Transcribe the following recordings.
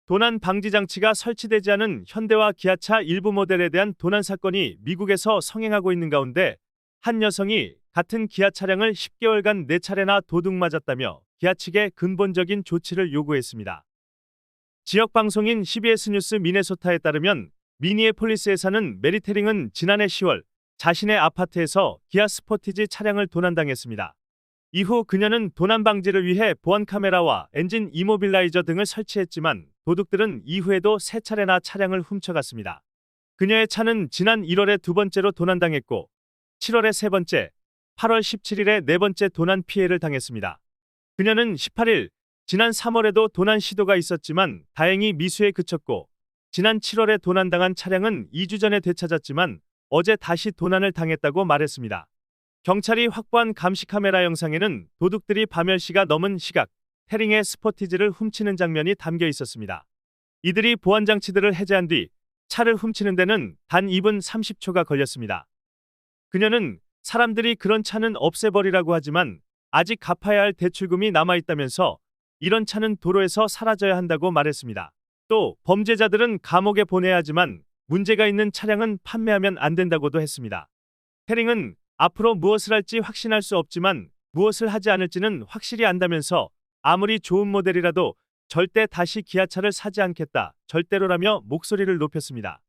도난 방지 장치가 설치되지 않은 현대와 기아차 일부 모델에 대한 도난 사건이 미국에서 성행하고 있는 가운데 한 여성이 같은 기아 차량을 10개월간 4차례나 도둑 맞았다며 기아 측에 근본적인 조치를 요구했습니다. 지역 방송인 CBS 뉴스 미네소타에 따르면 미니애폴리스 회사는 메리 테링은 지난해 10월 자신의 아파트에서 기아 스포티지 차량을 도난당했습니다. 이후 그녀는 도난 방지를 위해 보안 카메라와 엔진 이모빌라이저 등을 설치했지만 도둑들은 이후에도 3차례나 차량을 훔쳐갔습니다. 그녀의 차는 지난 1월에 2번째로 도난당했고 7월에 3번째, 8월 17일에 4번째 도난 피해를 당했습니다. 그녀는 18일, 지난 3월에도 도난 시도가 있었지만 다행히 미수에 그쳤고 지난 7월에 도난당한 차량은 2주 전에 되찾았지만 어제 다시 도난을 당했다고 말했습니다. 경찰이 확보한 감시 카메라 영상에는 도둑들이 밤 10시가 넘은 시각, 테링의 스포티지를 훔치는 장면이 담겨 있었습니다. 이들이 보안장치들을 해제한 뒤 차를 훔치는 데는 단 2분 30초가 걸렸습니다. 그녀는 사람들이 그런 차는 없애버리라고 하지만 아직 갚아야 할 대출금이 남아있다면서 이런 차는 도로에서 사라져야 한다고 말했습니다. 또 범죄자들은 감옥에 보내야 하지만 문제가 있는 차량은 판매하면 안 된다고도 했습니다. 테링은 앞으로 무엇을 할지 확신할 수 없지만 무엇을 하지 않을지는 확실히 안다면서 아무리 좋은 모델이라도 절대 다시 기아차를 사지 않겠다, 절대로라며 목소리를 높였습니다.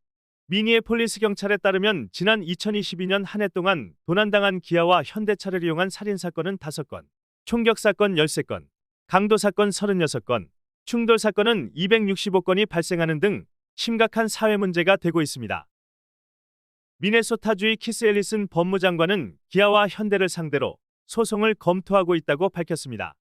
미니애폴리스 경찰에 따르면 지난 2022년 한 해 동안 도난당한 기아와 현대차를 이용한 살인사건은 5건, 총격사건 13건, 강도사건 36건, 충돌사건은 265건이 발생하는 등 심각한 사회 문제가 되고 있습니다. 미네소타주의 키스 앨리슨 법무장관은 기아와 현대를 상대로 소송을 검토하고 있다고 밝혔습니다.